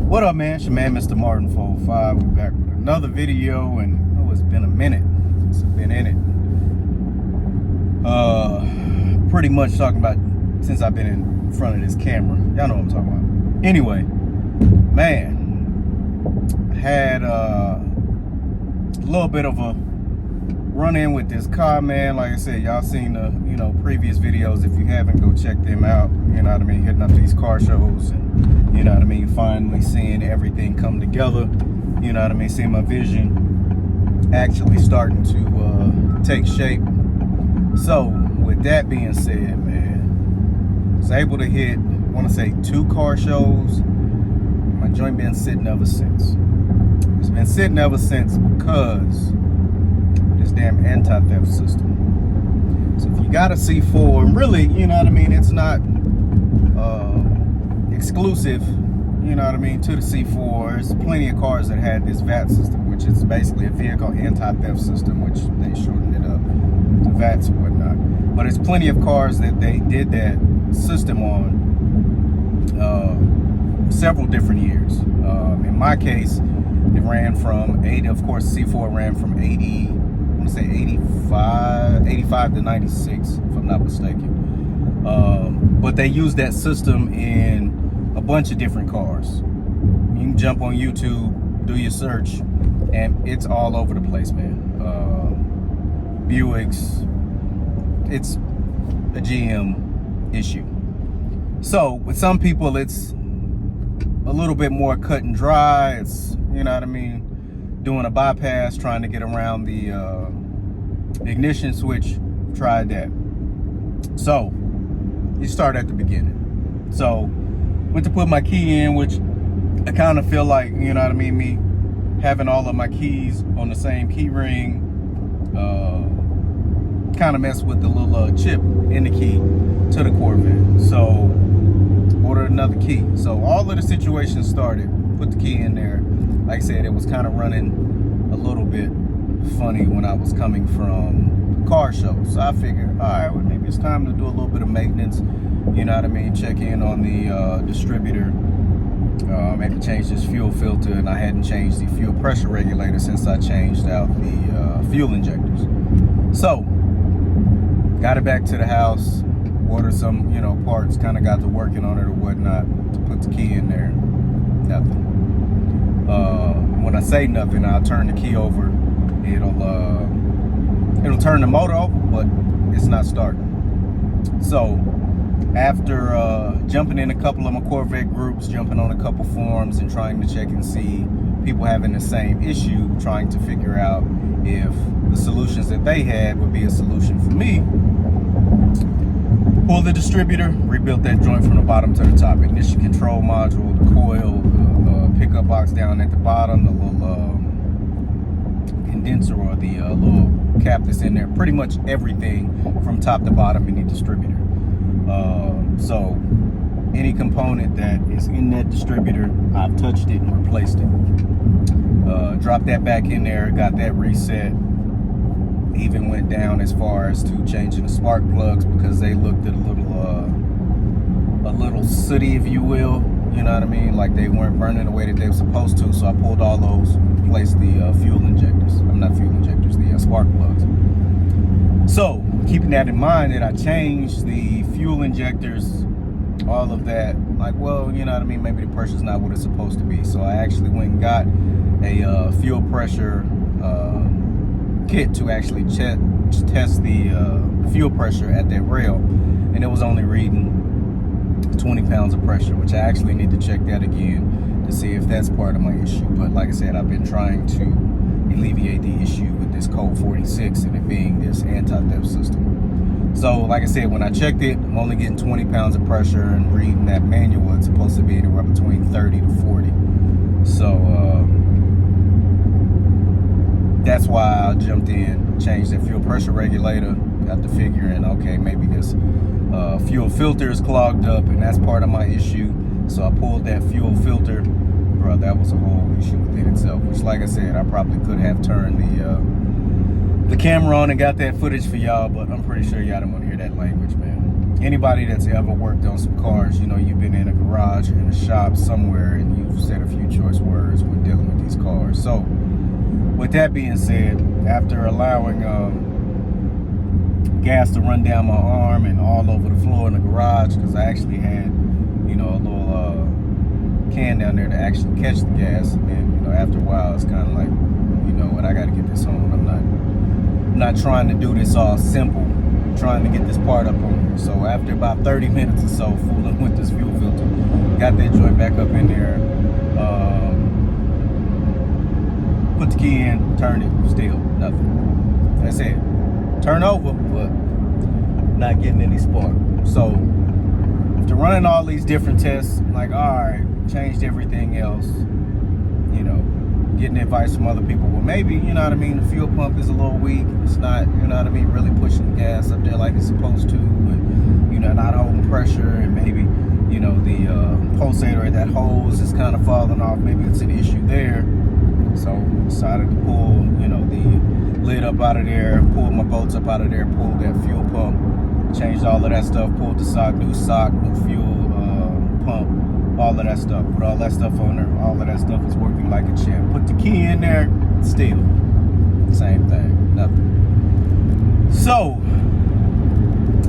What up, man? It's your man, Mr. Martin 405. We're back with another video, and it's been a minute since I've been in it. Pretty much talking about since I've been in front of this camera. Y'all know what I'm talking about. Anyway, man, I had a little bit of a run-in with this car, man. Like I said, y'all seen the previous videos. If you haven't, go check them out. You know what I mean? Hitting up these car shows, and you know what I mean, finally seeing everything come together. You know what I mean? Seeing my vision actually starting to take shape. So with that being said, man, I was able to hit, I want to say 2 car shows. My joint been sitting ever since. It's been sitting ever since because this damn anti-theft system. So if you got a C4, and really, you know what I mean, it's not exclusive, you know what I mean, to the C4. There's plenty of cars that had this VAT system, which is basically a vehicle anti-theft system, which they shortened it up to VATs and whatnot. But there's plenty of cars that they did that system on several different years. In my case, it ran from 80, of course, C4 ran from 80, I want to say 85 to 96, if I'm not mistaken. But they used that system in a bunch of different cars. You can jump on YouTube, do your search, and it's all over the place, man. Buicks, it's a GM issue. So with some people, it's a little bit more cut and dry. It's, you know what I mean, doing a bypass, trying to get around the ignition switch. Tried that. So you start at the beginning. So went to put my key in, which I kind of feel like, you know what I mean, me having all of my keys on the same key ring kind of messed with the little chip in the key to the Corvette. So ordered another key. So all of the situation started, put the key in there. Like I said, it was kind of running a little bit funny when I was coming from car shows. So I figured, all right, well, maybe it's time to do a little bit of maintenance. You know what I mean? Check in on the distributor. Maybe change this fuel filter, and I hadn't changed the fuel pressure regulator since I changed out the fuel injectors. So got it back to the house, ordered some, parts, kind of got to working on it or whatnot to put the key in there. Nothing. When I say nothing, I'll turn the key over. It'll turn the motor over, but it's not starting. So after jumping in a couple of my Corvette groups, jumping on a couple forums and trying to check and see people having the same issue, trying to figure out if the solutions that they had would be a solution for me, pulled the distributor, rebuilt that joint from the bottom to the top. Ignition control module, the coil, the pickup box down at the bottom, the little condenser or the little cap that's in there. Pretty much everything from top to bottom in the distributor. So any component that is in that distributor, I've touched it and replaced it. Dropped that back in there, got that reset. Even went down as far as to changing the spark plugs because they looked at a little sooty, if you will. You know what I mean? Like they weren't burning the way that they were supposed to. So I pulled all those, replaced the fuel injectors. I'm not fuel injectors, the spark plugs. So keeping that in mind, that I changed the fuel injectors, all of that, like, well, you know what I mean, maybe the pressure's not what it's supposed to be. So I actually went and got a fuel pressure kit to actually test the fuel pressure at that rail, and it was only reading 20 pounds of pressure, which I actually need to check that again to see if that's part of my issue. But like I said, I've been trying to alleviate the issue with this code 46 and it being this anti-theft system. So like I said, when I checked it, I'm only getting 20 pounds of pressure, and reading that manual, it's supposed to be anywhere between 30 to 40. So that's why I jumped in, changed the fuel pressure regulator, got to figuring, okay, maybe this fuel filter is clogged up, and that's part of my issue. So I pulled that fuel filter. Bro, that was a whole issue within itself, which, like I said, I probably could have turned the camera on and got that footage for y'all, but I'm pretty sure y'all don't want to hear that language, man. anybody that's ever worked on some cars, you know, you've been in a garage or in a shop somewhere and you've said a few choice words when dealing with these cars. So with that being said, after allowing gas to run down my arm and all over the floor in the garage, because I actually had, you know, a little can down there to actually catch the gas, and you know, after a while it's kind of like, you know what, I got to get this on. I'm not trying to do this all simple. I'm trying to get this part up on here. So after about 30 minutes or so fooling with this fuel filter, got that joint back up in there, put the key in, turned it, still nothing. That's it. Turn over, but not getting any spark. So after running all these different tests, I'm like, all right, changed everything else, you know, getting advice from other people. Well, maybe, you know what I mean, the fuel pump is a little weak. It's not, you know what I mean, really pushing the gas up there like it's supposed to, and, you know, not holding pressure, and maybe, you know, the pulsator at that hose is kind of falling off. Maybe it's an issue there. So decided to pull, you know, the lid up out of there, pulled my bolts up out of there, pulled that fuel pump, changed all of that stuff, pulled the sock, new fuel pump, all of that stuff, put all that stuff on there. All of that stuff is working like a champ. Put the key in there, still same thing, nothing. So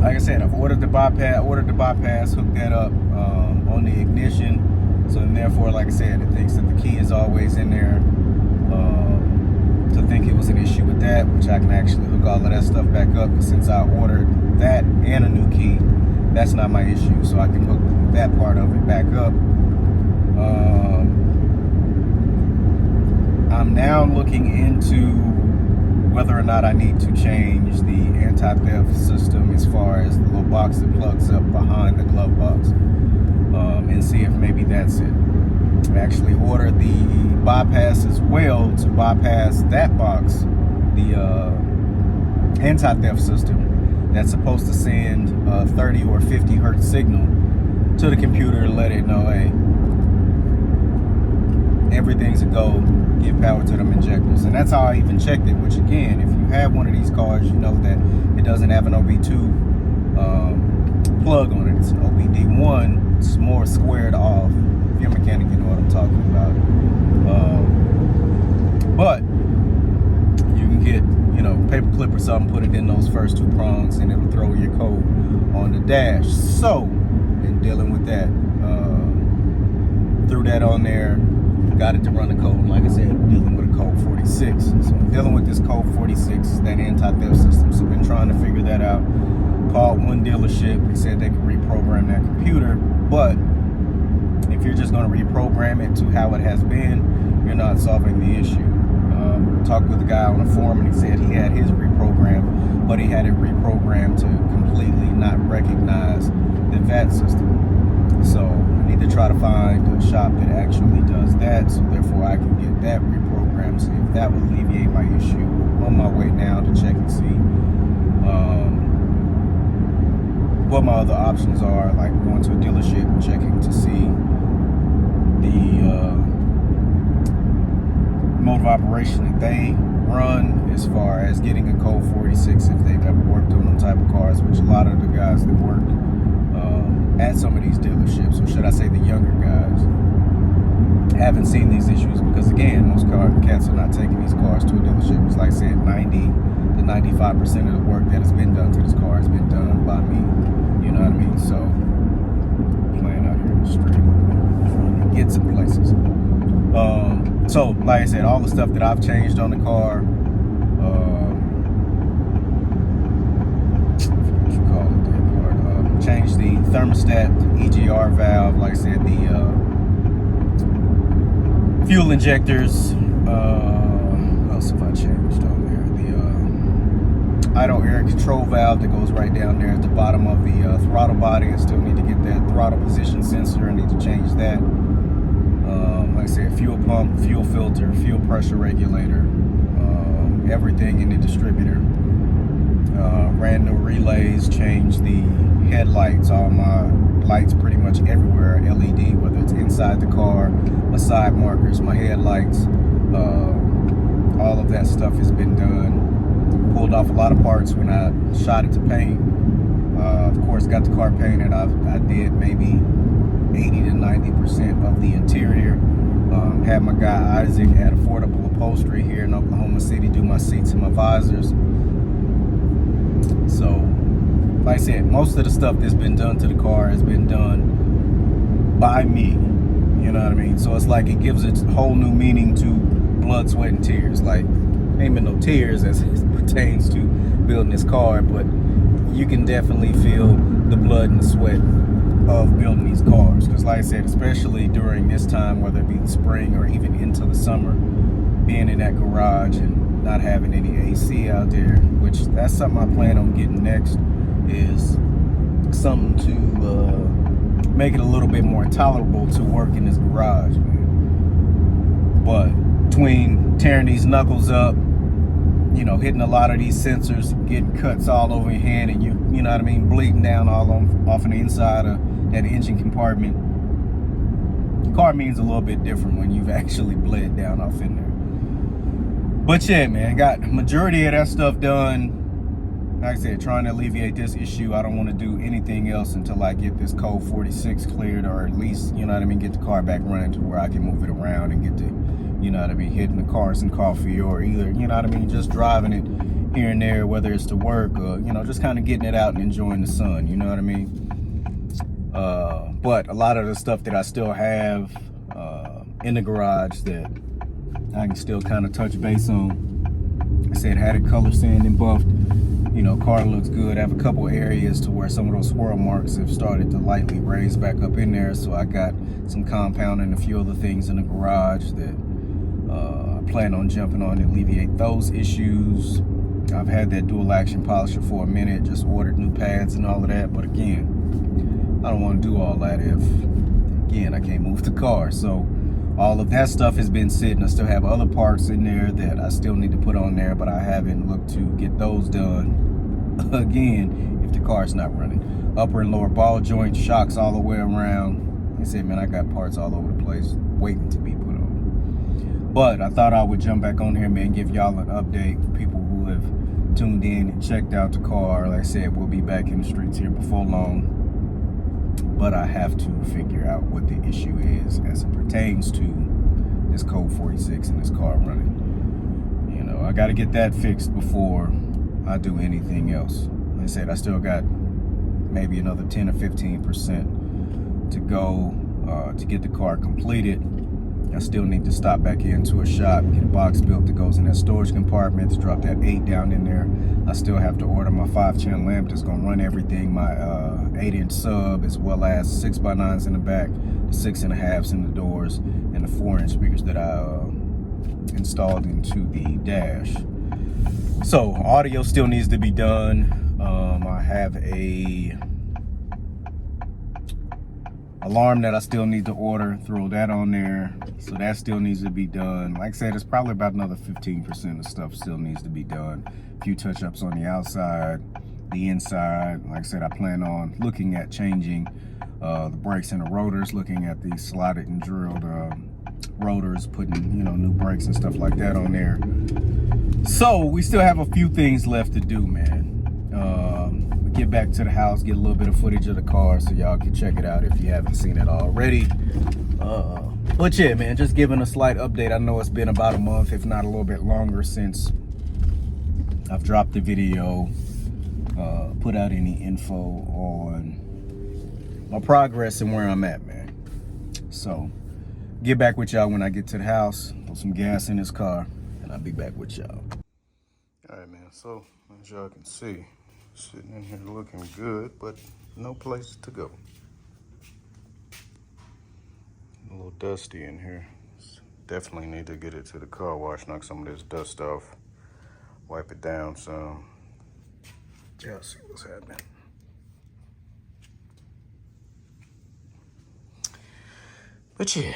like I said, I've ordered the bypass, hooked that up on the ignition. So then therefore, like I said, it thinks that the key is always in there. To think it was an issue with that, which I can actually hook all of that stuff back up, because since I ordered that and a new key, that's not my issue. So I can hook that part of it back up. I'm now looking into whether or not I need to change the anti-theft system as far as the little box that plugs up behind the glove box, and see if maybe that's it. I actually ordered the bypass as well to bypass that box, the anti-theft system that's supposed to send a 30 or 50 hertz signal to the computer to let it know, hey, everything's a go, give power to them injectors. And that's how I even checked it, which again, if you have one of these cars, you know that it doesn't have an OB2 plug on it. It's an OBD1. It's more squared off. If you're a mechanic, you know what I'm talking about. But you can get, you know, paper clip or something, put it in those first two prongs, and it'll throw your code on the dash. So in dealing with that, threw that on there, got it to run the code. And like I said, I'm dealing with a code 46. So I'm dealing with this code 46, that anti-theft system. So I've been trying to figure that out. Called one dealership. They said they could reprogram that computer, but if you're just going to reprogram it to how it has been, you're not solving the issue. Talked with a guy on a forum, and he said he had his reprogrammed, but he had it reprogrammed to completely not recognize the VAT system. So I need to try to find a shop that actually does that, so therefore I can get that reprogrammed, see if that will alleviate my issue. On my way now to check and see what my other options are, like going to a dealership and checking to see the mode of operation that they run as far as getting a code 46 if they've ever worked on them type of cars, which a lot of the guys that work at some of these dealerships, or should I say the younger guys, haven't seen these issues, because again, most cats are not taking these cars to a dealership. It's like I said, 90 to 95% of the work that has been done to this car has been done by me. You know what I mean? So playing out here in the street, trying to get some places. So like I said, all the stuff that I've changed on the car, what you call it, that part, changed the thermostat, the EGR valve, like I said, the fuel injectors. What else have I changed on there? The idle air control valve that goes right down there at the bottom of the throttle body. I still need to get that throttle position sensor. I need to change that. Like I said, fuel pump, fuel filter, fuel pressure regulator, everything in the distributor. Ran new relays, changed the headlights, all my lights pretty much everywhere, LED, whether it's inside the car, my side markers, my headlights, all of that stuff has been done. Pulled off a lot of parts when I shot it to paint. Of course, got the car painted. I did maybe 80 to 90% of the interior. Had my guy Isaac at Affordable Upholstery here in Oklahoma City do my seats and my visors. So, like I said, most of the stuff that's been done to the car has been done by me. You know what I mean? So it's like it gives it whole new meaning to blood, sweat, and tears. Like, ain't been no tears as it pertains to building this car, but you can definitely feel the blood and the sweat of building these cars. Because like I said, especially during this time, whether it be the spring or even into the summer, being in that garage and not having any AC out there, which that's something I plan on getting next, is something to make it a little bit more tolerable to work in this garage, man. But between tearing these knuckles up, you know, hitting a lot of these sensors, getting cuts all over your hand, and you know what I mean, bleeding down all off on the inside of that engine compartment. The car means a little bit different when you've actually bled down off in there. But yeah, man, got majority of that stuff done. Like I said, trying to alleviate this issue. I don't want to do anything else until I get this code 46 cleared, or at least, you know what I mean, get the car back running to where I can move it around and get to, you know what I mean, hitting the cars and coffee, or either, you know what I mean, just driving it here and there, whether it's to work or, you know, just kind of getting it out and enjoying the sun, you know what I mean? But a lot of the stuff that I still have in the garage that I can still kind of touch base on. Like I said, had it color sanded and buffed. You know, car looks good. I have a couple areas to where some of those swirl marks have started to lightly raise back up in there. So I got some compound and a few other things in the garage that I plan on jumping on to alleviate those issues. I've had that dual action polisher for a minute, just ordered new pads and all of that. But again, I don't want to do all that if, again, I can't move the car. So all of that stuff has been sitting. I still have other parts in there that I still need to put on there, but I haven't looked to get those done again if the car's not running. Upper and lower ball joints, shocks all the way around. Like I said, man, I got parts all over the place waiting to be put on. But I thought I would jump back on here, man, give y'all an update for people who have tuned in and checked out the car. Like I said, we'll be back in the streets here before long. But I have to figure out what the issue is as it pertains to this code 46 and this car running. You know, I got to get that fixed before I do anything else. Like I said, I still got maybe another 10 or 15% to go to get the car completed. I still need to stop back into a shop, get a box built that goes in that storage compartment, to drop that 8 down in there. I still have to order my 5-channel lamp that's gonna run everything, my 8-inch sub, as well as 6x9s in the back, the 6.5s in the doors, and the 4-inch speakers that I installed into the dash. So audio still needs to be done. I have a alarm that I still need to order, throw that on there, so that still needs to be done. Like I said, it's probably about another 15% of stuff still needs to be done. A few touch-ups on the outside, the inside. Like I said, I plan on looking at changing the brakes and the rotors, looking at the slotted and drilled rotors, putting, you know, new brakes and stuff like that on there. So we still have a few things left to do, man. Get back to the house, get a little bit of footage of the car so y'all can check it out if you haven't seen it already. But yeah, man, just giving a slight update. I know it's been about a month, if not a little bit longer, since I've dropped the video, put out any info on my progress and where I'm at, man. So get back with y'all when I get to the house, put some gas in this car, and I'll be back with y'all. All right, man, so as y'all can see, sitting in here looking good, but no place to go. A little dusty in here. Definitely need to get it to the car wash, knock some of this dust off, wipe it down some. Yeah, see what's happening. But yeah,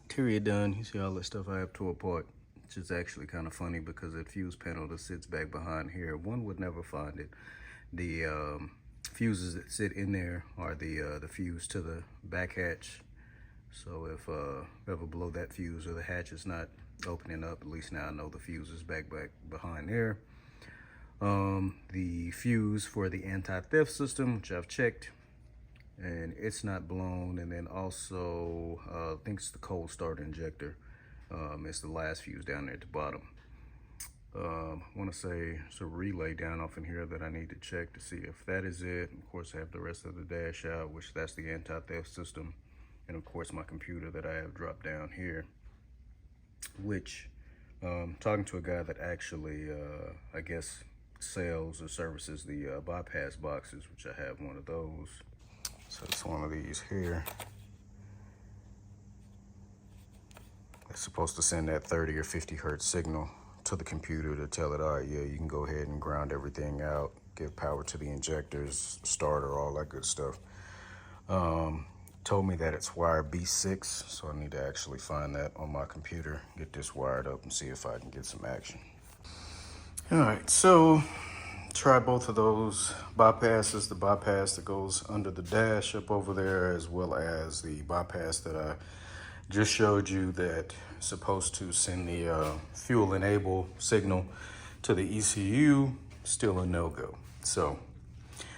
interior done. You see all the stuff I have tore apart, which is actually kind of funny because that fuse panel that sits back behind here, one would never find it. The fuses that sit in there are the fuse to the back hatch. So if ever blow that fuse or the hatch is not opening up, at least now I know the fuse is back behind there. The fuse for the anti-theft system, which I've checked, and it's not blown. And then also, I think it's the cold start injector. It's the last fuse down there at the bottom. I want to say it's a relay down off in here that I need to check to see if that is it. Of course, I have the rest of the dash out, which that's the anti-theft system. And of course, my computer that I have dropped down here, which talking to a guy that actually, I guess, sells or services the bypass boxes, which I have one of those. So it's one of these here. It's supposed to send that 30 or 50 hertz signal to the computer to tell it, all right, yeah, you can go ahead and ground everything out, give power to the injectors, starter, all that good stuff. Told me that it's wire B6, so I need to actually find that on my computer, get this wired up and see if I can get some action. All right, so try both of those bypasses, the bypass that goes under the dash up over there, as well as the bypass that I just showed you that is supposed to send the fuel enable signal to the ECU. Still a no-go. So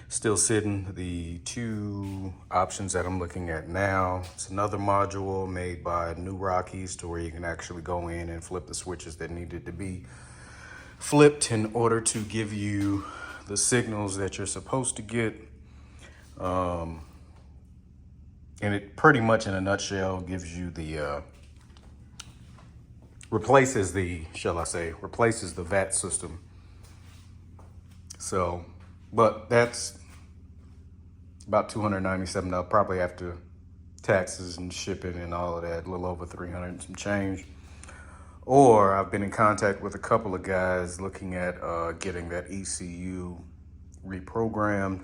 still sitting. The two options that I'm looking at now, it's another module made by New Rockies to where you can actually go in and flip the switches that needed to be flipped in order to give you the signals that you're supposed to get. And it pretty much in a nutshell gives you the, replaces the VAT system. So, but that's about $297, probably after taxes and shipping and all of that, a little over 300 and some change. Or I've been in contact with a couple of guys looking at getting that ECU reprogrammed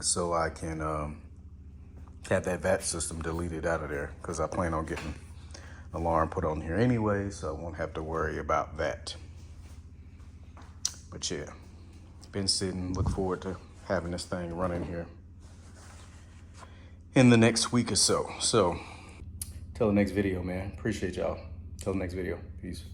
so I can have that VAT system deleted out of there, because I plan on getting an alarm put on here anyway, so I won't have to worry about that. But yeah, been sitting, look forward to having this thing running here in the next week or so. So till the next video, man. Appreciate y'all. Till the next video. Peace.